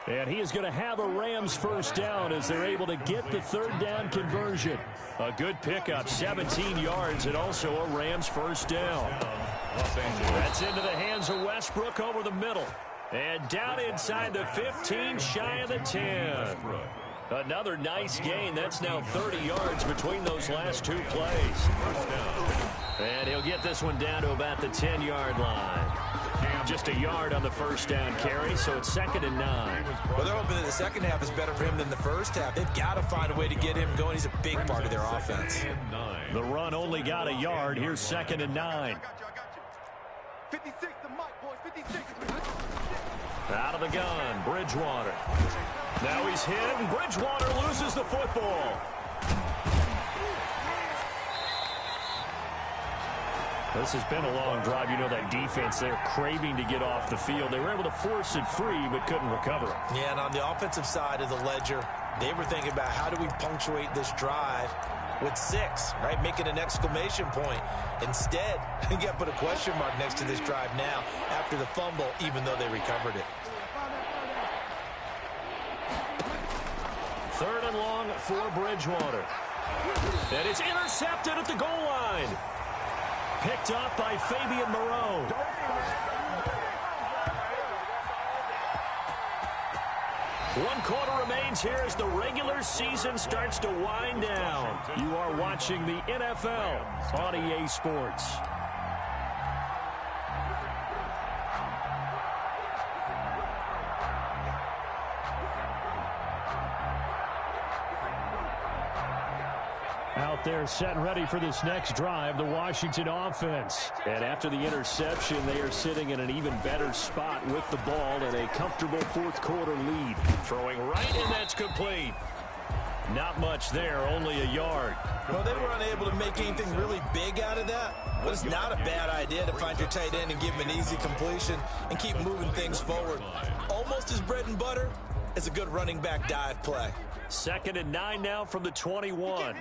And he is going to have a Rams 1st down as they're able to get the 3rd down conversion. A good pickup, 17 yards, and also a Rams 1st down. That's into the hands of Westbrook over the middle. And down inside the 15, shy of the 10. Another nice gain. That's now 30 yards between those last 2 plays. And he'll get this one down to about the 10-yard line. Just a yard on the 1st down carry, so it's 2nd and 9. Well, they're hoping that the second half is better for him than the first half. They've got to find a way to get him going. He's a big part of their offense. The run only got a yard. Here's 2nd and 9. 56 to Mike, boys, 56. Out of the gun, Bridgewater. Now he's hit, and Bridgewater loses the football. This has been a long drive. You know that defense, they're craving to get off the field. They were able to force it free, but couldn't recover it. Yeah, and on the offensive side of the ledger, they were thinking about how do we punctuate this drive with 6, right? Make it an exclamation point. Instead, you got to put a question mark next to this drive now after the fumble, even though they recovered it. 3rd and long for Bridgewater. And it's intercepted at the goal line. Picked up by Fabian Moreau. 1 quarter remains here as the regular season starts to wind down. You are watching the NFL on EA Sports. Out there set and ready for this next drive, the Washington offense. And after the interception, they are sitting in an even better spot with the ball and a comfortable 4th quarter lead. Throwing right, and that's complete. Not much there, only a yard. Well, they were unable to make anything really big out of that, but it's not a bad idea to find your tight end and give him an easy completion and keep moving things forward. Almost as bread and butter as a good running back dive play. 2nd and 9 now from the 21.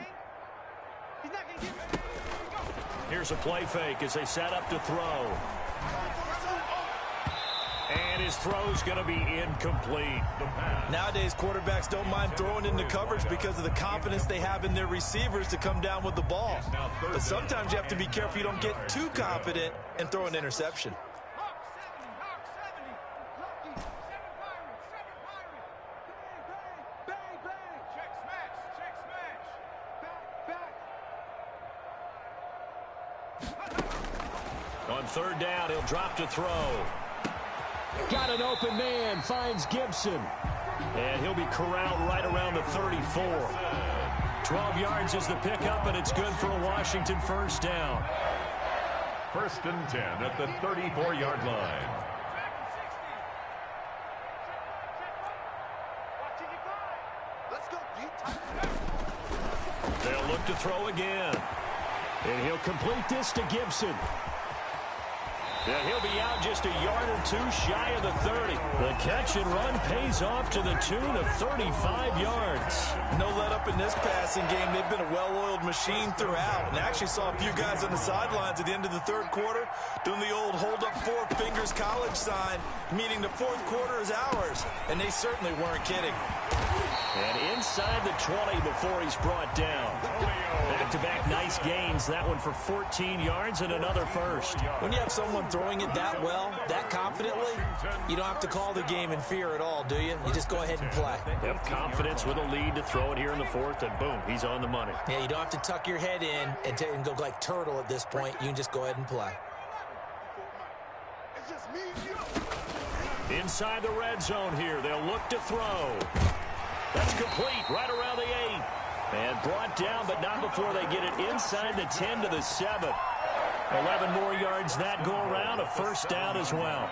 Here's a play fake as they set up to throw. And his throw's going to be incomplete. Nowadays, quarterbacks don't mind throwing into coverage because of the confidence they have in their receivers to come down with the ball. But sometimes you have to be careful you don't get too confident and throw an interception. On 3rd down, he'll drop to throw. Got an open man, finds Gibson. And he'll be corralled right around the 34. 12 yards is the pickup, and it's good for a Washington 1st down. 1st and 10 at the 34-yard line. They'll look to throw again. And he'll complete this to Gibson. And he'll be out just a yard or two shy of the 30. The catch and run pays off to the tune of 35 yards. No let up in this passing game. They've been a well-oiled machine throughout. And actually saw a few guys on the sidelines at the end of the 3rd quarter doing the old hold up 4 fingers college sign, meaning the 4th quarter is ours. And they certainly weren't kidding. And inside the 20 before he's brought down. Back-to-back nice gains. That one for 14 yards and another first. When you have someone throwing it that well, that confidently, you don't have to call the game in fear at all, do you? You just go ahead and play. Have confidence with a lead to throw it here in the 4th, and boom, he's on the money. Yeah, you don't have to tuck your head in and go like turtle at this point. You can just go ahead and play. Inside the red zone here, they'll look to throw. That's complete, right around the 8. And brought down, but not before they get it inside the 10 to the 7. 11 more yards that go around, a 1st down as well.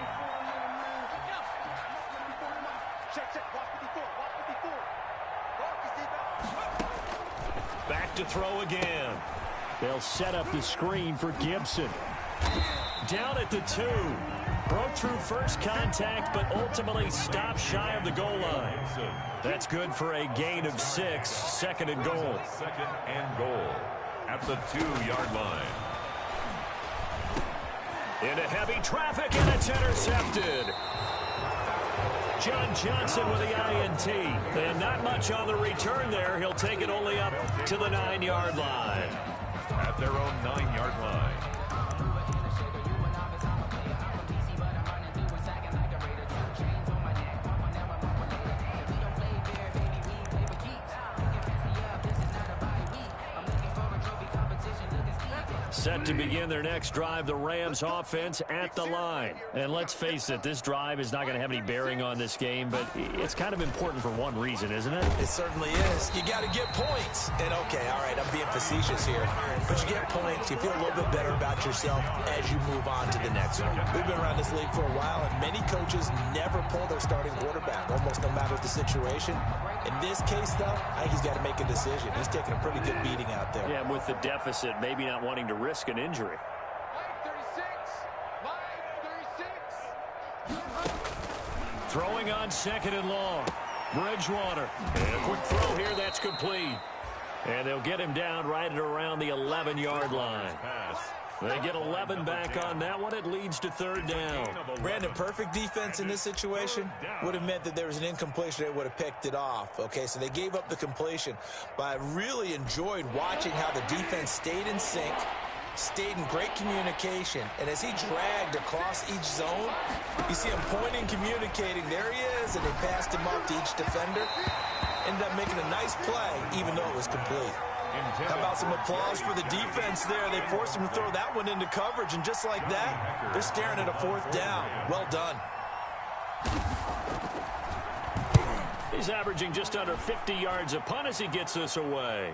Back to throw again. They'll set up the screen for Gibson. Down at the 2. Broke through first contact, but ultimately stopped shy of the goal line. That's good for a gain of 6. 2nd and goal. 2nd and goal at the 2-yard line. Into heavy traffic, and it's intercepted. John Johnson with the INT. And not much on the return there. He'll take it only up to the 9-yard line. At their own 9-yard line. Set to begin their next drive, the Rams offense at the line. And let's face it, this drive is not going to have any bearing on this game, but it's kind of important for one reason, isn't it? It certainly is. You got to get points. And okay, all right, I'm being facetious here. But you get points, you feel a little bit better about yourself as you move on to the next one. We've been around this league for a while, and many coaches never pull their starting quarterback, almost no matter the situation. In this case, though, I think he's got to make a decision. He's taking a pretty good beating out there. Yeah, with the deficit, maybe not wanting to risk an injury. Throwing on 2nd and long. Bridgewater. And a quick throw here, that's complete. And they'll get him down right at around the 11-yard line. They get 11 back on that one. It leads to 3rd down. Brandon, perfect defense in this situation would have meant that there was an incompletion. They would have picked it off. Okay, so they gave up the completion. But I really enjoyed watching how the defense stayed in sync, stayed in great communication. And as he dragged across each zone, you see him pointing, communicating. There he is, and they passed him off to each defender. Ended up making a nice play, even though it was complete. How about some applause for the defense there? They forced him to throw that one into coverage, and just like that, they're staring at a 4th down. Well done. He's averaging just under 50 yards a punt as he gets this away.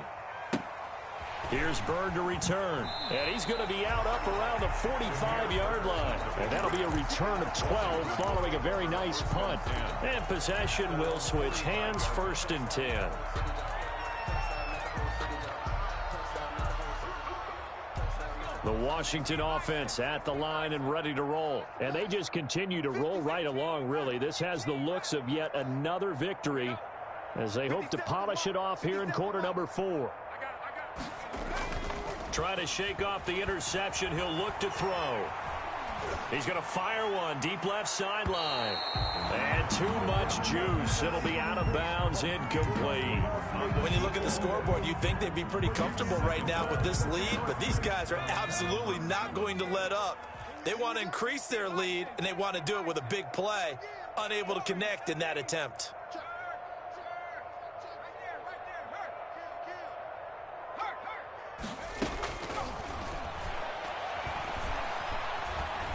Here's Bird to return, and he's going to be out up around the 45-yard line. And that'll be a return of 12 following a very nice punt. And possession will switch hands, 1st and 10. The Washington offense at the line and ready to roll. And they just continue to roll right along, really. This has the looks of yet another victory as they hope to polish it off here in quarter number 4. Trying to shake off the interception. He'll look to throw. He's going to fire one deep left sideline. And too much juice. It'll be out of bounds, incomplete. When you look at the scoreboard, you'd think they'd be pretty comfortable right now with this lead, but these guys are absolutely not going to let up. They want to increase their lead, and they want to do it with a big play. Unable to connect in that attempt.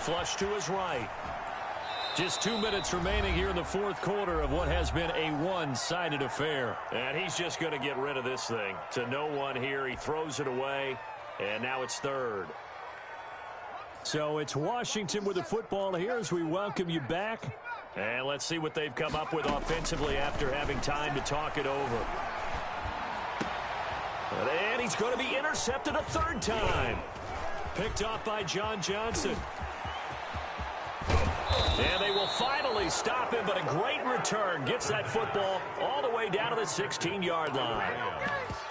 Flush to his right. Just 2 minutes remaining here in the fourth quarter of what has been a one-sided affair. And he's just going to get rid of this thing. To no one here. He throws it away. And now it's third. So it's Washington with the football here as we welcome you back. And let's see what they've come up with offensively after having time to talk it over. And he's going to be intercepted a third time. Picked off by John Johnson. And they will finally stop him, but a great return. Gets that football all the way down to the 16-yard line.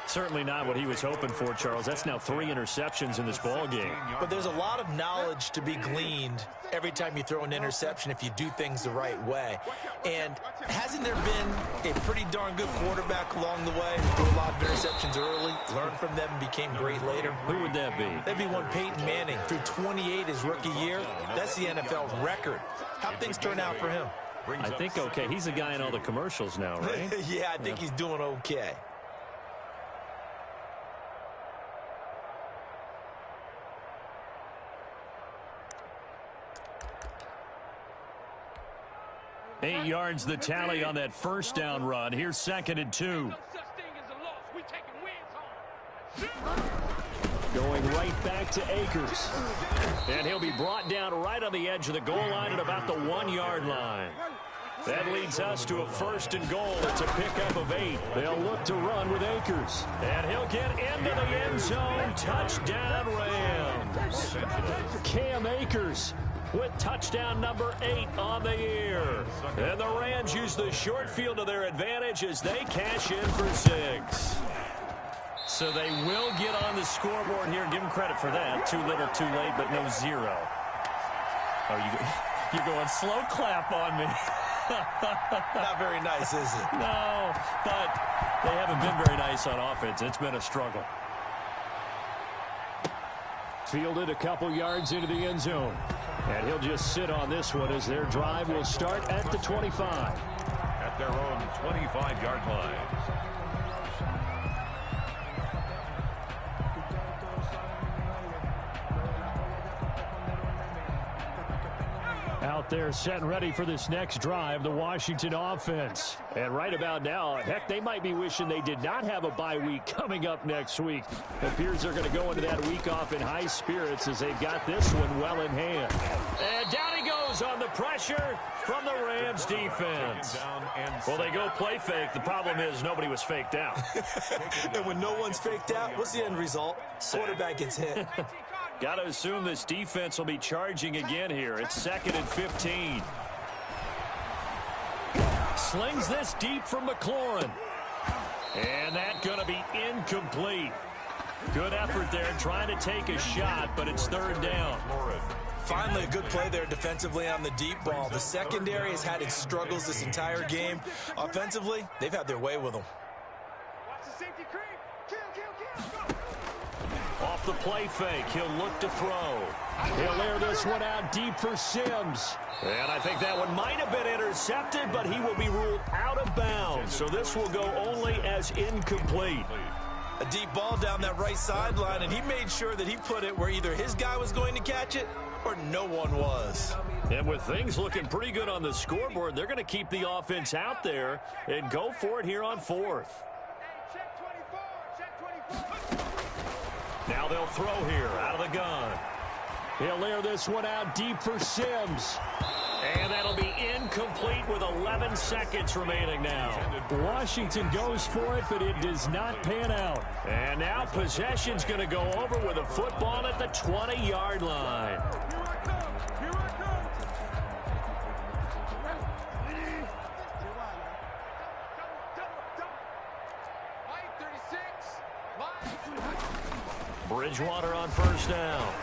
Certainly not what he was hoping for, Charles. That's now 3 interceptions in this ball game. But there's a lot of knowledge to be gleaned every time you throw an interception if you do things the right way. And hasn't there been a pretty darn good quarterback along the way who threw a lot of interceptions early, learned from them, and became great later? Who would that be? That'd be one Peyton Manning. Threw 28 his rookie year. That's the NFL record. How'd things turn out for him? I think okay. He's the guy in all the commercials now, right? Yeah, I think he's doing okay. Eight yards the tally on that first down run. Here's 2nd and 2. Going right back to Akers. And he'll be brought down right on the edge of the goal line at about the 1-yard line. That leads us to a 1st and goal. It's a pickup of 8. They'll look to run with Akers. And he'll get into the end zone. Touchdown, Rams. Cam Akers with touchdown number 8 on the year. And the Rams use the short field to their advantage as they cash in for 6. So they will get on the scoreboard here. Give them credit for that. Too little, too late, but no 0. Oh, you're going slow clap on me. Not very nice, is it? No, but they haven't been very nice on offense. It's been a struggle. Fielded a couple yards into the end zone. And he'll just sit on this one as their drive will start at the 25. At their own 25-yard line. Out there set and ready for this next drive, the Washington offense. And right about now, heck, they might be wishing they did not have a bye week coming up next week. It appears they're going to go into that week off in high spirits as they've got this one well in hand. And down he goes on the pressure from the Rams defense. Well, they go play fake. The problem is nobody was faked out. And when no one's faked out, what's the end result? Quarterback gets hit. Got to assume this defense will be charging again here. It's 2nd and 15. Slings this deep from McLaurin. And that's going to be incomplete. Good effort there trying to take a shot, but it's 3rd down. Finally, a good play there defensively on the deep ball. The secondary has had its struggles this entire game. Offensively, they've had their way with them. Off the play fake, he'll look to throw. He'll air this one out deep for Sims. And I think that one might have been intercepted, but he will be ruled out of bounds. So this will go only as incomplete. A deep ball down that right sideline, and he made sure that he put it where either his guy was going to catch it or no one was. And with things looking pretty good on the scoreboard, they're going to keep the offense out there and go for it here on 4th. Now they'll throw here out of the gun. He'll air this one out deep for Sims. And that'll be incomplete with 11 seconds remaining now. Washington goes for it, but it does not pan out. And now possession's going to go over with a football at the 20-yard line. Bridgewater on first down.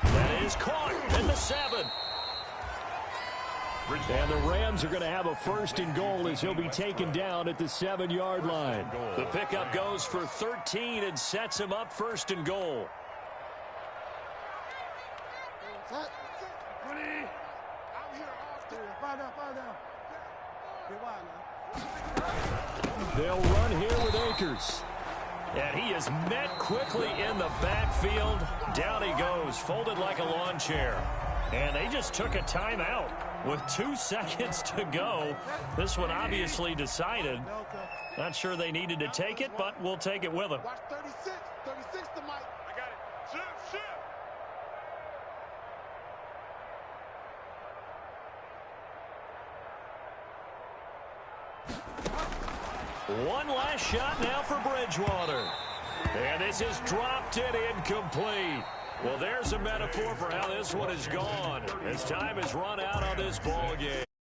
That is caught at the 7. And the Rams are going to have a first and goal as he'll be taken down at the 7-yard line. The pickup goes for 13 and sets him up first and goal. They'll run here with Akers. And he is met quickly in the backfield. Down he goes, folded like a lawn chair. And they just took a timeout with 2 seconds to go. This one obviously decided. Not sure they needed to take it, but we'll take it with them. Watch 36. 36 to Mike. I got it. Shoot. One last shot now for Bridgewater. And this is dropped and incomplete. Well, there's a metaphor for how this one is gone as time has run out on this ball game.